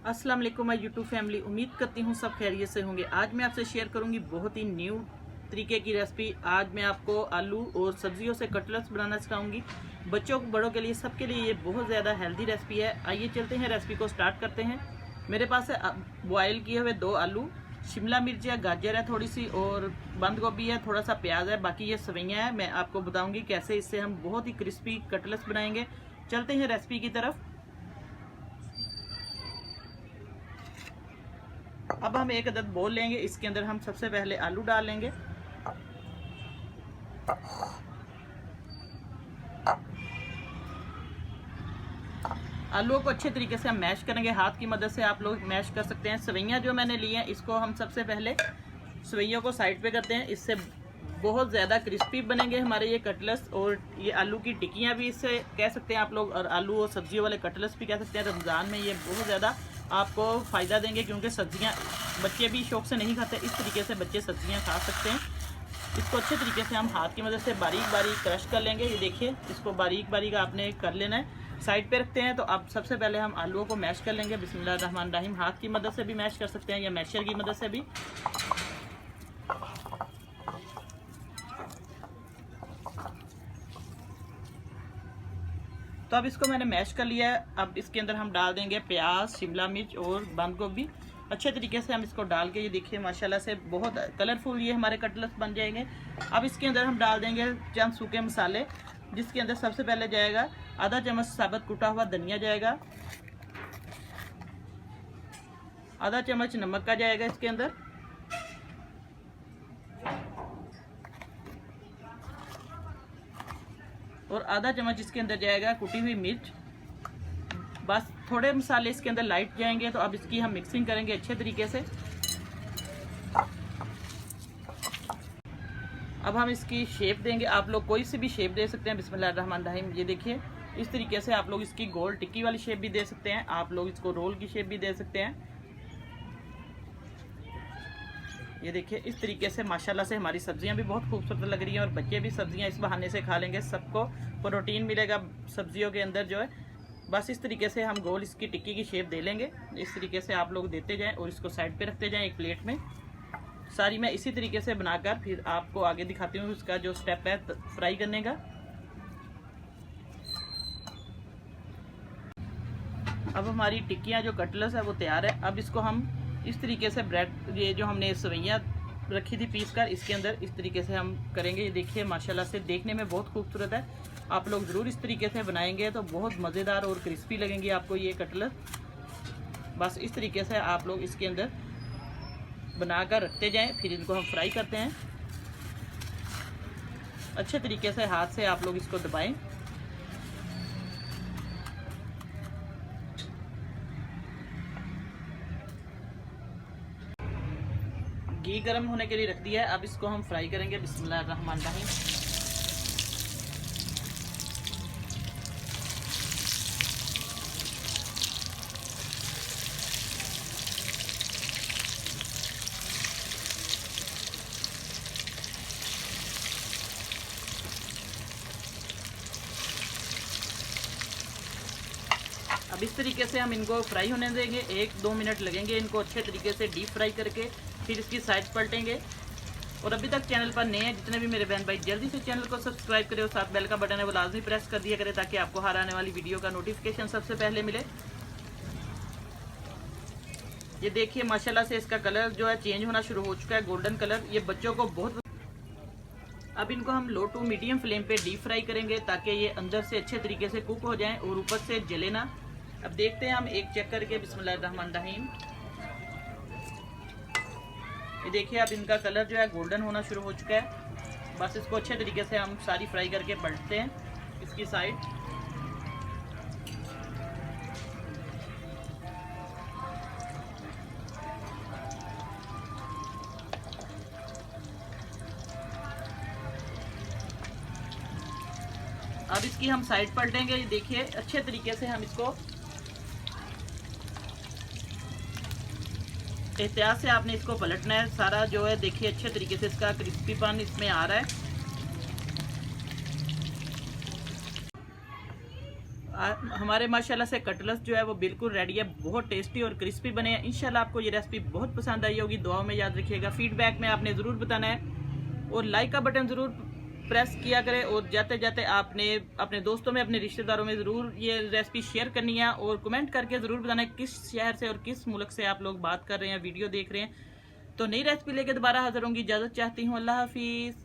अस्सलाम वालेकुम my YouTube family. उम्मीद करती हूँ सब खैरियत से होंगे। आज मैं आपसे शेयर करूँगी बहुत ही न्यू तरीके की रेसिपी। आज मैं आपको आलू और सब्जियों से कटलेट्स बनाना सिखाऊंगी। बच्चों बड़ों के लिए सबके लिए ये बहुत ज़्यादा हेल्दी रेसिपी है। आइए चलते हैं, रेसिपी को स्टार्ट करते हैं। मेरे पास है बॉयल किए हुए 2 आलू, शिमला मिर्च है, गाजर है थोड़ी सी, और बंद गोभी है, थोड़ा सा प्याज है, बाकी ये सवैयाँ है। मैं आपको बताऊँगी कैसे इससे हम बहुत ही क्रिस्पी कटलेट्स बनाएंगे। चलते हैं रेसिपी की तरफ। अब हम एक अदद बोल लेंगे, इसके अंदर हम सबसे पहले आलू डाल लेंगे। आलूओं को अच्छे तरीके से हम मैश करेंगे, हाथ की मदद से आप लोग मैश कर सकते हैं। सवैयाँ जो मैंने ली हैं, इसको हम सबसे पहले सवैयों को साइड पे करते हैं। इससे बहुत ज़्यादा क्रिस्पी बनेंगे हमारे ये कटलेट्स। और ये आलू की टिक्कियाँ भी इससे कह सकते हैं आप लोग, और आलू और सब्जियों वाले कटलेट्स भी कह सकते हैं। रमज़ान में ये बहुत ज़्यादा आपको फ़ायदा देंगे, क्योंकि सब्जियां बच्चे भी शौक से नहीं खाते। इस तरीके से बच्चे सब्जियां खा सकते हैं। इसको अच्छे तरीके से हम हाथ की मदद से बारीक बारीक क्रश कर लेंगे। ये देखिए, इसको बारीक बारीक आपने कर लेना है। साइड पे रखते हैं। तो अब सबसे पहले हम आलूओं को मैश कर लेंगे। बिस्मिल्लाहिर्रहमानिर्रहीम। हाथ की मदद से भी मैश कर सकते हैं या मैशर की मदद से भी। तो अब इसको मैंने मैश कर लिया है। अब इसके अंदर हम डाल देंगे प्याज, शिमला मिर्च और बंद गोभी। अच्छे तरीके से हम इसको डाल के, ये देखिए माशाल्लाह से बहुत कलरफुल ये हमारे कटलेट्स बन जाएंगे। अब इसके अंदर हम डाल देंगे चंद सूखे मसाले, जिसके अंदर सबसे पहले जाएगा आधा चम्मच साबुत कुटा हुआ धनिया जाएगा, आधा चम्मच नमक का जाएगा इसके अंदर, और आधा चम्मच इसके अंदर जाएगा कुटी हुई मिर्च। बस थोड़े मसाले इसके अंदर लाइट जाएंगे। तो अब इसकी हम मिक्सिंग करेंगे अच्छे तरीके से। अब हम इसकी शेप देंगे। आप लोग कोई सी भी शेप दे सकते हैं। बिस्मिल्लाहिर्रहमानिर्रहीम। ये देखिए, इस तरीके से आप लोग इसकी गोल टिक्की वाली शेप भी दे सकते हैं। आप लोग इसको रोल की शेप भी दे सकते हैं। ये देखिए, इस तरीके से माशाल्लाह से हमारी सब्जियां भी बहुत खूबसूरत लग रही हैं, और बच्चे भी सब्जियां इस बहाने से खा लेंगे। सबको प्रोटीन मिलेगा सब्जियों के अंदर जो है। बस इस तरीके से हम गोल इसकी टिक्की की शेप दे लेंगे। इस तरीके से आप लोग देते जाएं और इसको साइड पे रखते जाएं एक प्लेट में। सारी मैं इसी तरीके से बनाकर फिर आपको आगे दिखाती हूँ इसका जो स्टेप है फ्राई करने का। अब हमारी टिक्कियाँ जो कटलेट्स है वो तैयार है। अब इसको हम इस तरीके से ब्रेड, ये जो हमने सवैयाँ रखी थी पीस कर, इसके अंदर इस तरीके से हम करेंगे। ये देखिए माशाल्लाह से देखने में बहुत खूबसूरत है। आप लोग ज़रूर इस तरीके से बनाएंगे तो बहुत मज़ेदार और क्रिस्पी लगेंगी आपको ये कटलेट। बस इस तरीके से आप लोग इसके अंदर बनाकर रखते जाएं, फिर इनको हम फ्राई करते हैं। अच्छे तरीके से हाथ से आप लोग इसको दबाएं। घी गर्म होने के लिए रख दिया है। अब इसको हम फ्राई करेंगे। बिस्मिल्लाहिर्रहमानिर्रहीम। अब इस तरीके से हम इनको फ्राई होने देंगे। 1-2 मिनट लगेंगे इनको अच्छे तरीके से डीप फ्राई करके। फिर इसकी साइड पलटेंगे। और अभी तक चैनल पर नए हैं जितने भी मेरे बहन भाई, जल्दी से चैनल को सब्सक्राइब करें और साथ बेल का बटन है वो लाजमी प्रेस कर दिया करें, ताकि आपको हर आने वाली वीडियो का नोटिफिकेशन सबसे पहले मिले। ये देखिए माशाल्लाह से इसका कलर जो है चेंज होना शुरू हो चुका है, गोल्डन कलर। ये बच्चों को बहुत। अब इनको हम लो टू मीडियम फ्लेम पे डीप फ्राई करेंगे, ताकि ये अंदर से अच्छे तरीके से कुक हो जाएं और ऊपर से जले ना। अब देखते हैं हम एक चेक करके। बिस्मिल्लाहिर्रहमानिर्रहीम। ये देखिए, अब इनका कलर जो है गोल्डन होना शुरू हो चुका है। बस इसको अच्छे तरीके से हम सारी फ्राई करके पलटते हैं इसकी साइड। अब इसकी हम साइड पलटेंगे। ये देखिए, अच्छे तरीके से हम इसको एहतियात से आपने इसको पलटना है। सारा जो है देखिए अच्छे तरीके से इसका क्रिस्पीपन इसमें आ रहा है। हमारे माशाल्लाह से कटलेट्स जो है वो बिल्कुल रेडी है, बहुत टेस्टी और क्रिस्पी बने हैं। इंशाल्लाह आपको ये रेसिपी बहुत पसंद आई होगी, दुआओं में याद रखिएगा। फीडबैक में आपने ज़रूर बताना है और लाइक का बटन ज़रूर प्रेस किया करें, और जाते जाते आपने अपने दोस्तों में, अपने रिश्तेदारों में ज़रूर ये रेसिपी शेयर करनी है, और कमेंट करके ज़रूर बताना है किस शहर से और किस मुल्क से आप लोग बात कर रहे हैं, वीडियो देख रहे हैं। तो नई रेसिपी लेके दोबारा हाजिर होंगी, इजाज़त चाहती हूँ, अल्लाह हाफिज़।